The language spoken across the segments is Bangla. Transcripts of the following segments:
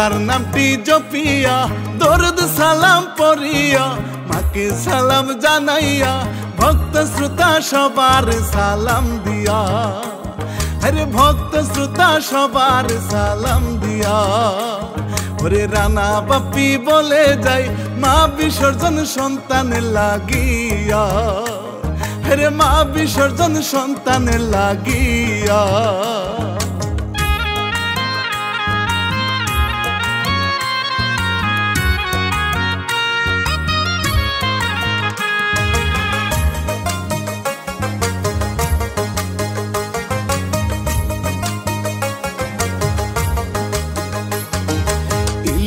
আল্লাহর নামটি জপিয়া দরুদ সালাম পড়িয়া মাকে সালাম জানাইয়া ভক্ত শ্রোতা সবার সালাম দিয়া আরে ভক্ত শ্রোতা সবার সালাম দিয়া ওরে রানা বাপি বলে যাই মা বিসর্জন সন্তানের লাগিয়া আরে মা বিসর্জন সন্তানের লাগিয়া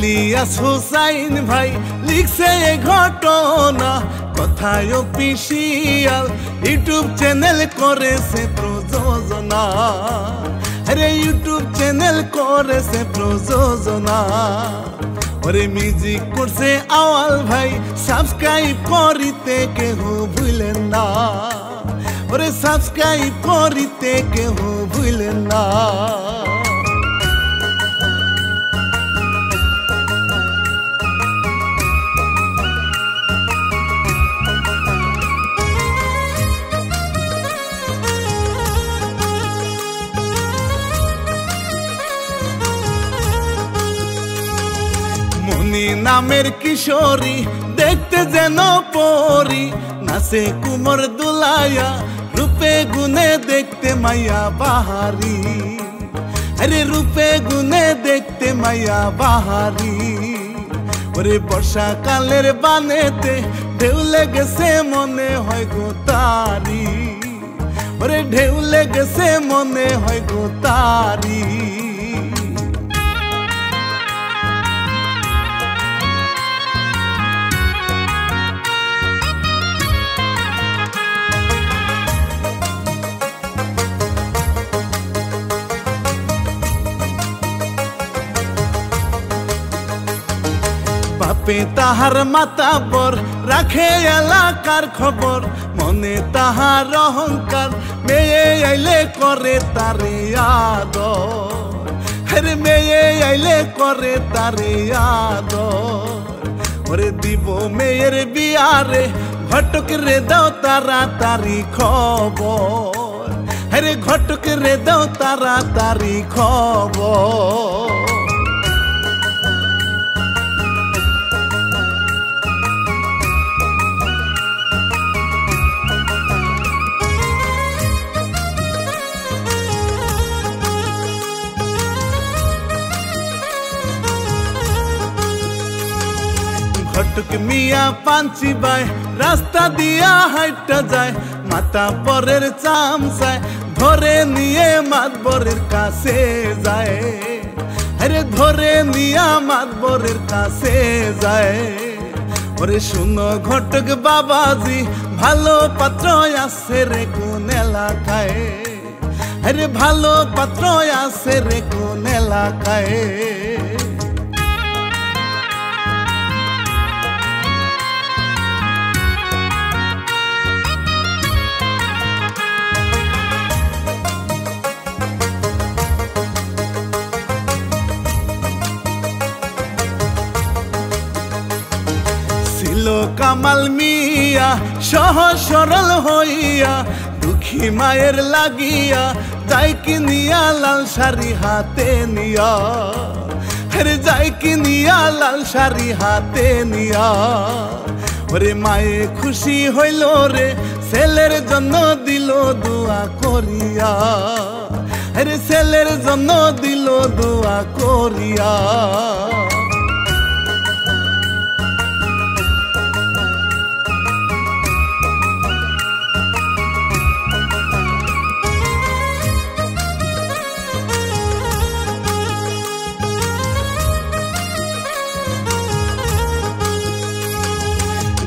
ইলিয়াস হুসাইন ভাই লিখছে এই ঘটনা কথায় অফিসিয়াল ইউটিউব চ্যানেল করেছে প্রযোজনা আরে ইউটিউব চ্যানেল করেছে প্রযোজনা ওরে মিউজিক করছে আওয়াল ভাই সাবস্ক্রাইব করিতে কেহ ভুলেন না ওরে সাবস্ক্রাইব করিতে কেহ ভুলেন না মনি নামের কিশোরী দেখতে যেন পরি নাচে কুমর দুলাইয়া রূপে গুনে দেখতে মাইয়া বাহারি আরে রূপে গুনে দেখতে মাইয়া বাহারি ওরে বর্ষাকালের বানেতে ঢেউ লেগেছে মনে হয় গো তারি ওরে ঢেউ লেগেছে মনে হয় গো তারি বাপে তাহার মাতাবর রাখে এলাকার খবর মনে তাহার অহংকার মেয়ে আইলে করে তারে আদর আরে মেয়ে আইলে করে তারে আদর ওরে দিব মেয়ের বিয়ারে ঘটক রে দাও তাড়াতাড়ি খবর আরে ঘটক রে দাও তাড়াতাড়ি খবর ঘটক মিয়া পাঞ্চি বাই রাস্তা দিয়া হাইটা যায় মাতা পরের চামচায় ধরে নিয়ে মাতবরের কাছে যায় আরে ধরে নিয়া মাতবরের কাছে যায় ওরে শুনো ঘটক বাবাজি ভালো পাত্র আছে রে কোন এলাকায় আরে ভালো পাত্র আছে রে কোন এলাকায় কামাল মিয়া সহজ সরল হইয়া দুঃখী মায়ের লাগিয়া যাই কিনিয়া লাল শাড়ি হাতে নিয়া আরে যাই কিনিয়া লাল শাড়ি হাতে নিয়া ওরে মায়ে খুশি হইল রে ছেলের জন্য দিল দোয়া করিয়া আরে ছেলের জন্য দিল দোয়া করিয়া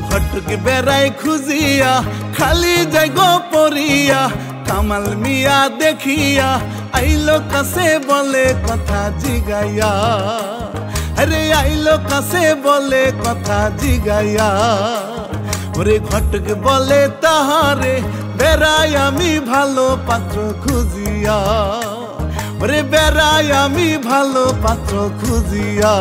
ঘটক বেড়াই খুঁজিয়া খালি যাই গো পড়িয়া কামাল মিয়া দেখিয়া আইলো কাছে বলে কথা জিগাইয়া আরে আইলো কাছে বলে কথা জিগাইয়া ওরে ঘটক বলে তাহারে বেড়াই আমি ভালো পাত্র খুঁজিয়া ওরে বেড়াই আমি ভালো পাত্র খুঁজিয়া।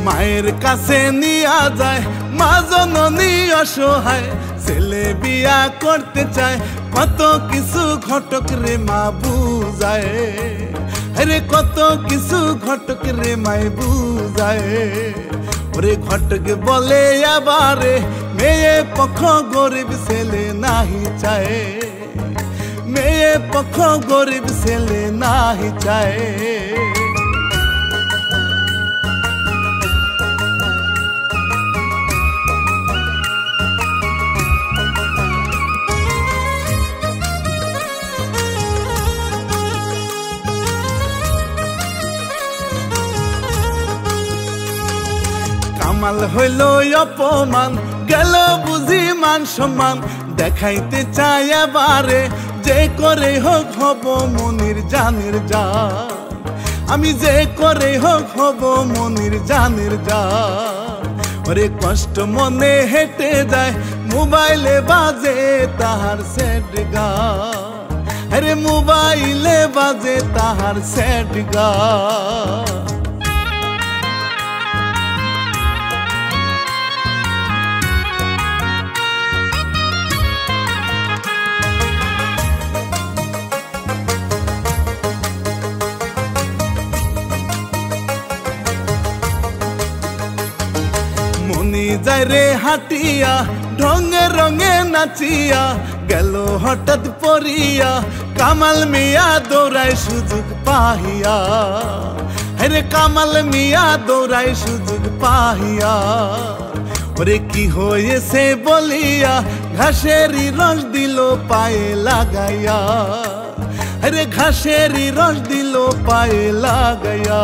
মায়ের কাছে নিয়া যায় মা জননী অসহায়, ছেলে বিয়া করতে চায় কত কিছু ঘটক রে মা বুঝায়, আরে কত কিছু ঘটক রে মাই বুঝায়। ওরে ঘটক বলে আবারে মেয়ে পক্ষ গরিব ছেলে নাহি চায়, মেয়ে পক্ষ গরিব ছেলে নাহি চায়। কামাল হইল অপমান গেল বুঝি মান সম্মান, দেখাইতে চাই এবারে যে করে হোক হব মনির জানের জান, আমি যে করে হোক হব মনির জানের জান। ওরে কষ্ট মনে হেঁটে যায় মোবাইলে বাজে তাহার স্যাড গান, আরে মোবাইলে বাজে তাহার স্যাড গান। মনি যায় রে হাটিয়া ঢঙে রঙে নাচিয়া, গেল হঠাৎ পড়িয়া কামাল মিয়া দৌড়ায় সুযোগ পাহিয়া, আরে কামাল মিয়া দৌড়ায় সুযোগ পাহিয়া। ওরে কি হয়েছে বলিয়া ঘাসেরই রস দিল পায়ে লাগাইয়া, আরে ঘাসেরই রস দিল পায়ে লাগাইয়া।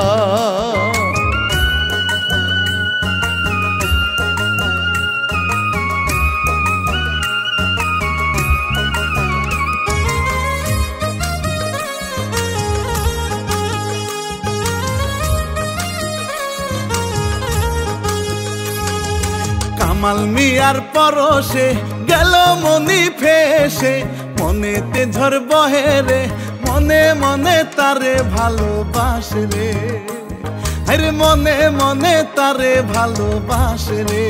কামাল মিয়ার পরশে গেল মনি ফেসে, মনেতে ঝড় বহে রে মনে মনে তারে ভালোবাসে রে, আরে মনে মনে তারে ভালোবাসে রে।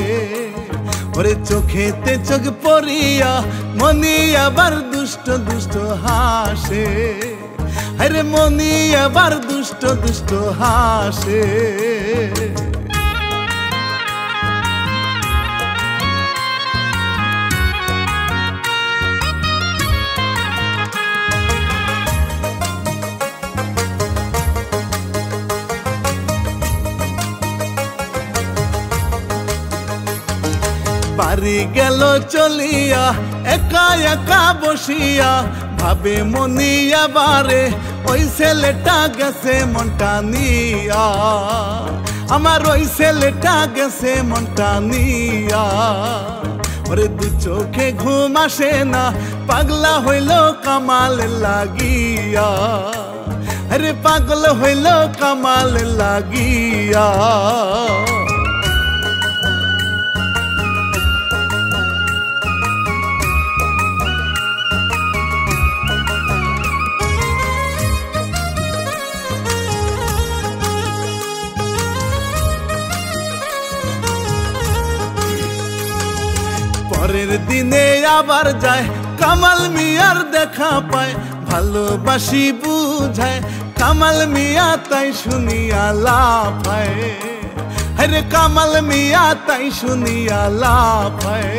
ওরে চোখেতে চোখ পড়িয়া মনি আবার দুষ্ট দুষ্ট হাসে, আরে মনি আবার দুষ্ট দুষ্ট হাসে। বাড়ি গেল চলিয়া একা একা বসিয়া, ভাবে মনি আবারে ওই ছেলেটা গেছে মনটা নিয়া, আমার ওই ছেলেটা গেছে মনটা নিয়া। ওরে দু চোখে ঘুম আসে না পাগলা হইল কামাল লাগিয়া, আরে পাগল হইল কামাল লাগিয়া। পরের দিনে আবার যায় কামাল মিয়ার দেখা পায়, ভালোবাসি বুঝায় কামাল মিয়া তাই শুনিয়া লাফায়, আরে কামাল মিয়া তাই শুনিয়া লাফায়।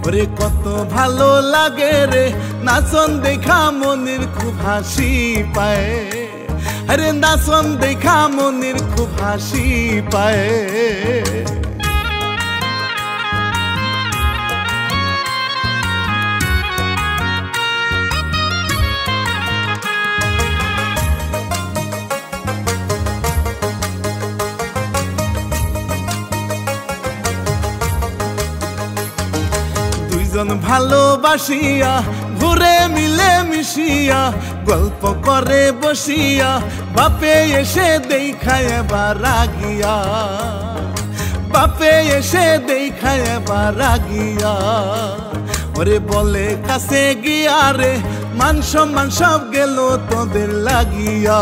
ওরে কত ভালো লাগে রে নাচন দেখা মনির খুব হাসি পায়, আরে নাচন দেখা মনির খুব হাসি পায়। ভালোবাসিয়া ঘুরে মিলে মিশিয়া গল্প করে বসিয়া বাপে এসে দেখায় এবার রাগিয়া বাপে এসে দেখায় এবার রাগিয়া ওরে বলে কাছে গিয়া রে মান সম্মান সব গেল তোদের লাগিয়া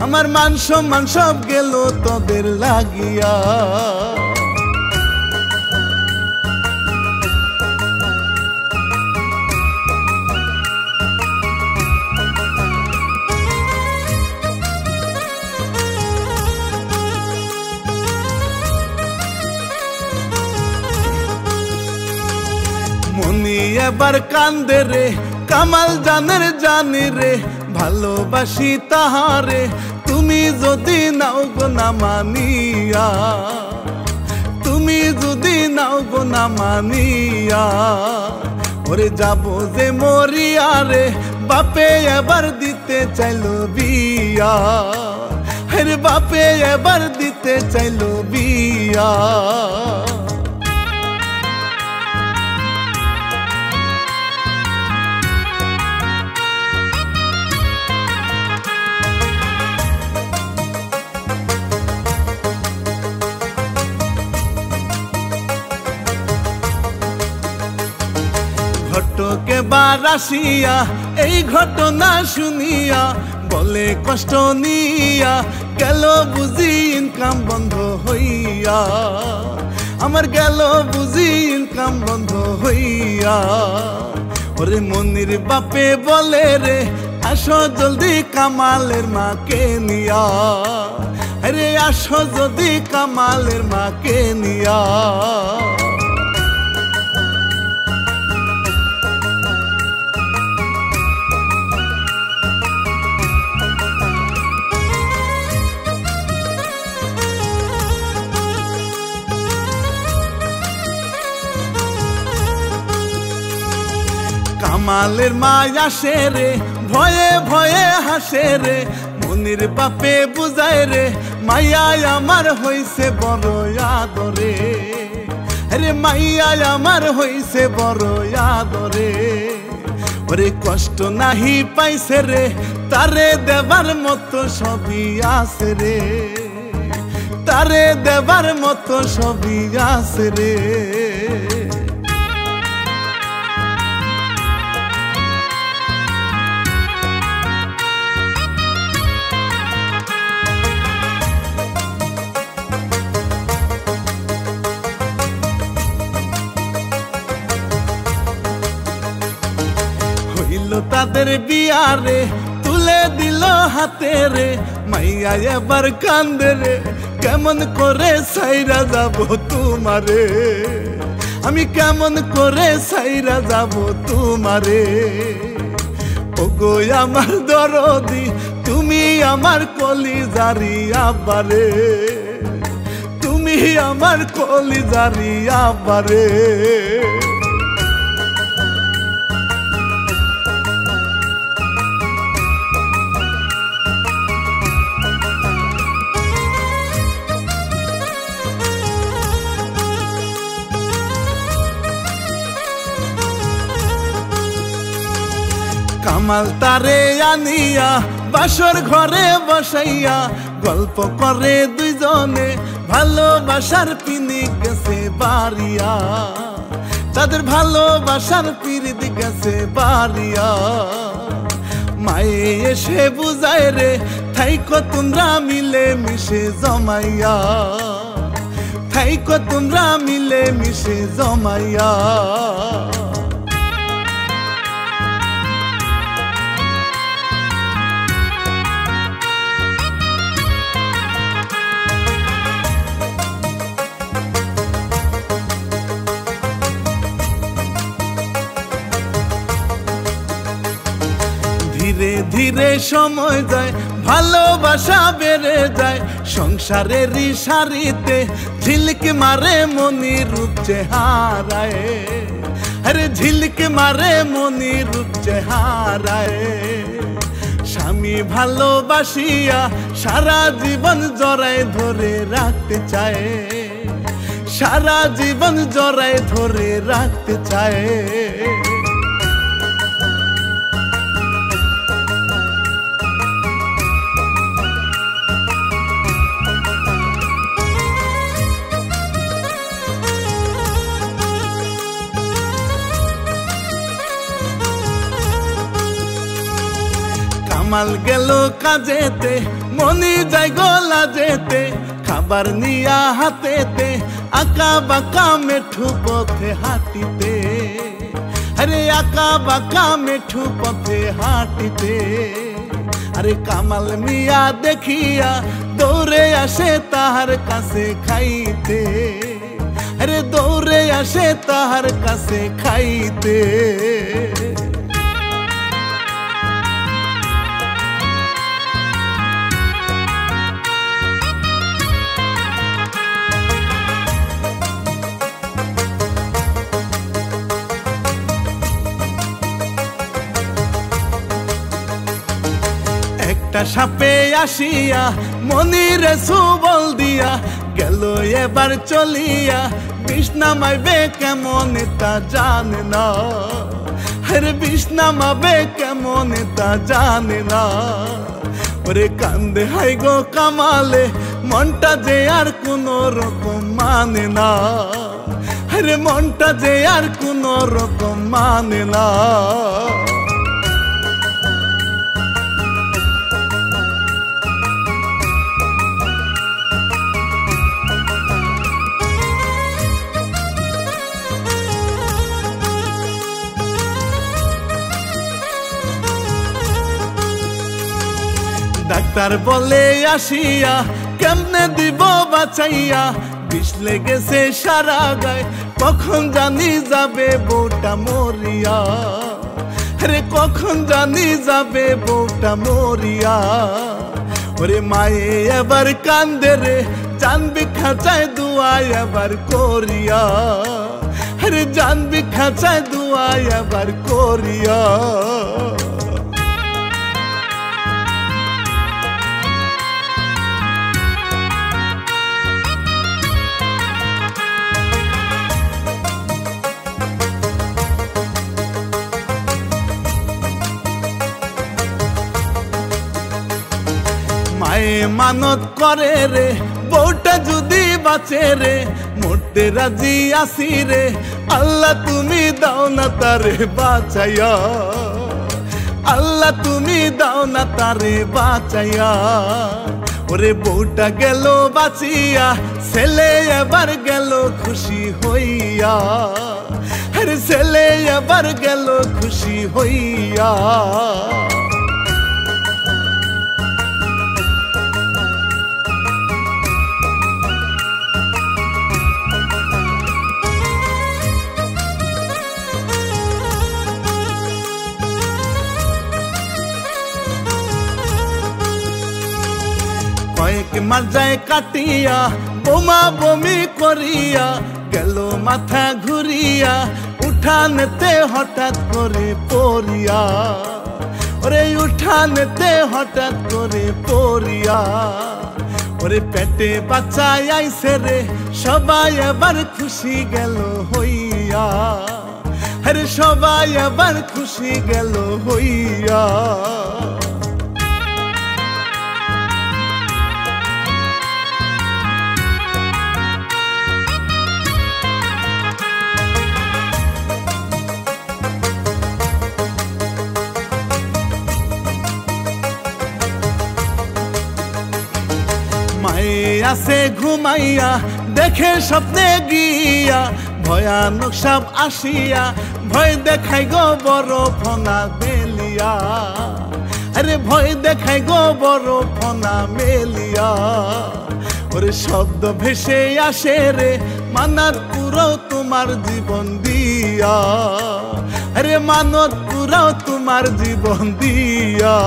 আমার মান সম্মান সব গেল তোদের লাগিয়া মনি এবার কান্দে রে কামাল জানের জানি রে ভালোবাসি তাহারে তুমি যদি নাও গো না মানিয়া তুমি যদি নাও গো না মানিয়া ওরে যাবো যে মরিয়া রে বাপে এবার দিতে চাইলো বিয়া আরে বাপে এবার দিতে চাইলো বিয়া ঘটকে বার আসিয়া এই ঘটনা শুনিয়া বলে কষ্ট নিয়া গেল বুঝি ইনকাম বন্ধ হইয়া আমার গেল বুঝি ইনকাম বন্ধ হইয়া ওরে মনির বাপে বলে রে আসো জলদি কামালের মাকে নিয়া আরে আসো যদি কামালের মাকে নিয়া কামালের মা আসে রে ভয়ে ভয়ে হাসে রে মনির বাপে বুঝায় রে মাইয়া আমার হইছে বড় আদরে রে মাইয়া আমার হইছে বড় আদরে ওরে কষ্ট নাহি পাইছে রে তারে দেবার মতো সবই আছে রে তারে দেবার মতো সবই আছে রে তাদের বিয়ারে তুলে দিল হাতে রে মাইয়া এবার কান্দে রে কেমন করে সাইরা যাব তোমারে আমি কেমন করে সাইরা যাব তোমারে ওগো আমার দরদি তুমি আমার কলিজারি আবারে তুমি আমার কলিজারি আবারে কামাল তারে আনিয়া বাসর ঘরে বসাইয়া গল্প করে দুইজনে ভালোবাসার পিনিক গেছে বাড়িয়া তাদের ভালোবাসার পিরিত গেছে বাড়িয়া মায়ে এসে বুঝায় রে থাইকো তোমরা মিলে মিশে জমাইয়া থাইকো তোমরা মিলে মিশে জমাইয়া ধীরে ধীরে সময় যায় ভালোবাসা বেড়ে যায় সংসারের সারিতে ঝিলক মারে মনি রূপ চেহারায় আরে ঝিলক মারে মনি রূপ চেহারায় স্বামী ভালোবাসিয়া সারা জীবন জড়ায় ধরে রাখতে চায় সারা জীবন জড়ায় ধরে রাখতে চায় কামাল গেল কাজেতে মনি যায় গলা যেতে খাবার নিয়া হাতেতে আঁকা বাঁকা মেঠু পথে হাঁটিতে আরে আঁকা বাঁকা মেঠু পথে হাঁটিতে আরে কামাল মিয়া দেখিয়া দৌড়ে আসে তাহার কাছে খাইতে আরে দৌড়ে আসে তাহার কাছে খাইতে একটা সাপে আসিয়া মনিরে সুবল দিয়া গেল এবার চলিয়া বিষ নামাইবে কেমন তা জানে না আরে বিষ নামাবে কেমন তা জানে না ওরে কান্দে হাই গো কামালে মনটা যে আর কোনো রকম মানে না আরে মনটা যে আর কোনো রকম মানে না ডাক্তার বলে আসিয়া কেমনে দিব বাঁচাইয়া বিষ লেগেছে সারা গায়ে কখন জানি যাবে বউটা মরিয়া আরে কখন জানি যাবে বউটা মরিয়া ওরে মায়ে এবার কান্দে রে জানবি খাঁচায় দুয়া এবার করিয়া আরে জানবি খাঁচায় দুয়া এবার করিয়া মায়ে মানত করে রে বউটা যদি বাঁচে রে মরতে রাজি আসি রে আল্লাহ তুমি দাও না তারে বাঁচাইয়া আল্লাহ তুমি দাও না তারে বাঁচাইয়া ওরে বউটা গেল বাঁচিয়া ছেলে এবার গেল খুশি হইয়া আরে ছেলে এবার গেল খুশি হইয়া কয়েক মাস যায় কাটিয়া বোমা বমি করিয়া গেল মাথা ঘুরিয়া উঠানেতে হঠাৎ করে পড়িয়া ওরে উঠানেতে হঠাৎ করে পড়িয়া ওরে পেটে বাচ্চা আইছে রে সবাই এবার খুশি গেল হইয়া আরে সবাই এবার খুশি গেল হইয়া মায়ে আসে ঘুমাইয়া দেখে স্বপ্নে গিয়া ভয়ানক সাপ আসিয়া ভয় দেখাই গো বড় ফনা মেলিয়া আরে ভয় দেখাই গো বড় ফনা মেলিয়া ওরে শব্দ ভেসে আসে রে মানত পুরাও তোমার জীবন দিয়া আরে মানত পুরাও তোমার জীবন দিয়া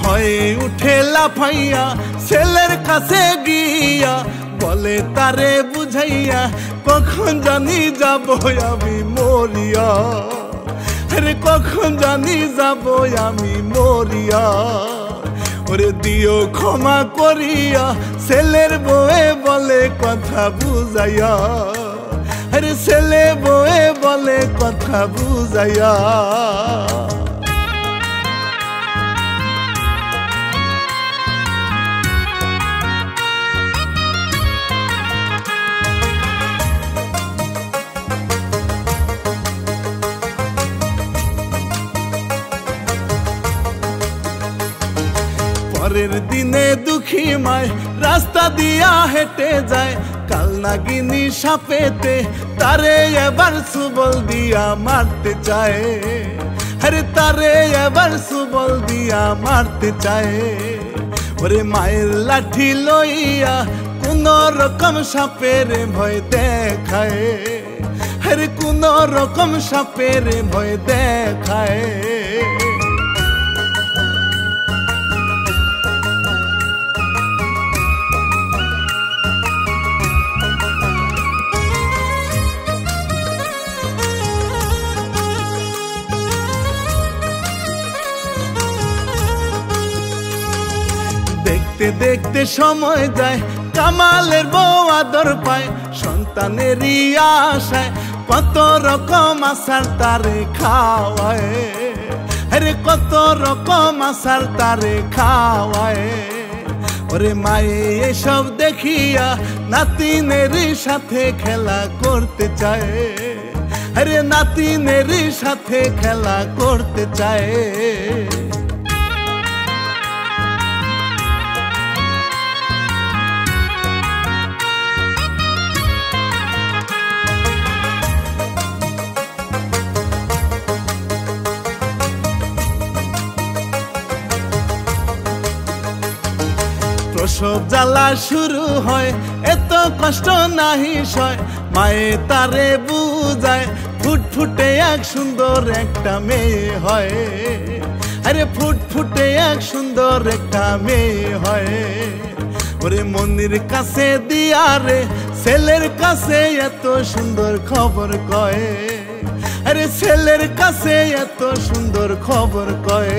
ভয়ে উঠে লাফাইয়া ছেলের কাছে গিয়া বলে তারে বুঝাইয়া কখন জানি যাব আমি মরিয়া আরে কখন জানি যাব আমি মরিয়া ওরে দিও ক্ষমা করিয়া ছেলের বউয়ে বলে কথা বুঝাইয়া আরে ছেলে বয়ে বলে কথা বুঝাইয়া পরের দিনে দুঃখী মায় রাস্তা দিয়া হেঁটে যায়, কাল নাগিনী সাপেতে তারে এবার সুবল দিয়া মারতে চায়। আরে তারে এবার সুবল দিয়া মারতে চায়। ওরে মায়ের লাঠি লইয়া কোন রকম সাপের ভয় দেখায়। আরে কোন রকম সাপের ভয় দেখায়। দেখতে দেখতে সময় যায়, কামালের বউ আদর পায়, সন্তানেরই আশায় কত রকম আশার তারে খাওয়ায়। আরে কত রকম আশার তারে খাওয়ায়। ওরে মায়ে এসব দেখিয়া নাতিনেরই সাথে খেলা করতে চায়। আরে নাতিনেরই সাথে খেলা করতে চায়। প্রসব জ্বালা শুরু হয়, এত কষ্ট নাহি সয়, মায়ে তারে বুঝায়, ফুটফুটে এক সুন্দর একটা মেয়ে হয়। আরে ফুটফুটে এক সুন্দর একটা মেয়ে হয়। ওরে মনির কাছে দিয়া রে ছেলের কাছে এত সুন্দর খবর কয়। আরে ছেলের কাছে এত সুন্দর খবর কয়।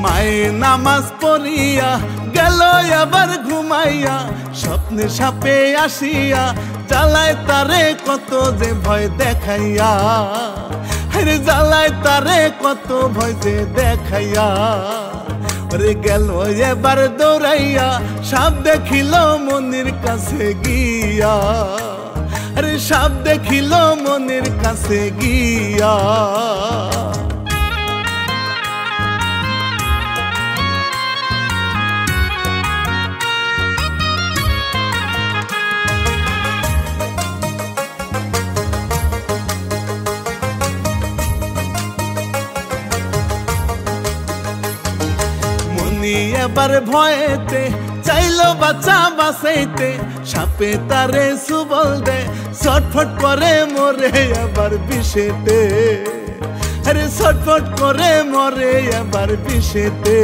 মায়ে নামাজ পড়িয়া গেল আবার ঘুমাইয়া, স্বপ্নে সাপে আসিয়া জ্বালায় তারে কত যে ভয় দেখাইয়া। আরে জ্বালায় তারে কত ভয় যে দেখাইয়া। ওরে গেল এবার দৌড়াইয়া, সাপ দেখিল মনির কাছে গিয়া। আরে সাপ দেখিল মনির কাছে গিয়া। এবার ভয়েতে চাইলো বাচ্চা বাঁচাইতে, সাপে তারে সুবল দে, ছটফট করে মরে এবার বিষেতে। আরে ছটফট করে মরে এবার বিষেতে।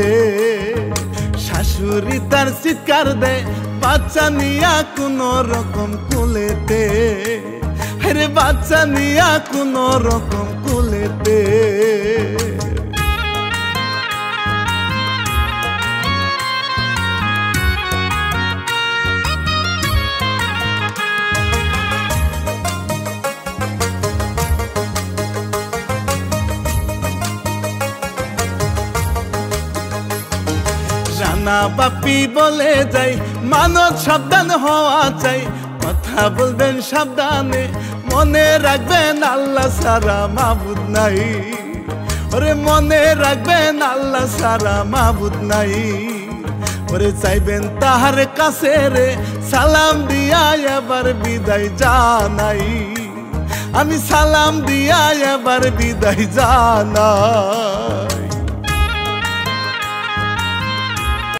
শাশুড়ি তার চিৎকার দে, বাচ্চা নিয়া কোন রকম কুলেতে। আরে বাচ্চা নিয়া কোন রকম কুলেতে। রানা বাপি বলে যাই, মানব সাবধান হওয়া চাই, কথা বলবেন সাবধানে, মনে রাখবেন আল্লাহ ছাড়া মাবুদ নাই। ওরে মনে রাখবেন আল্লাহ ছাড়া মাবুদ নাই। ওরে চাইবেন তাহার কাছে রে, সালাম দিয়া এবার বিদায় জানাই। আমি সালাম দিয়া এবার বিদায় জানাই।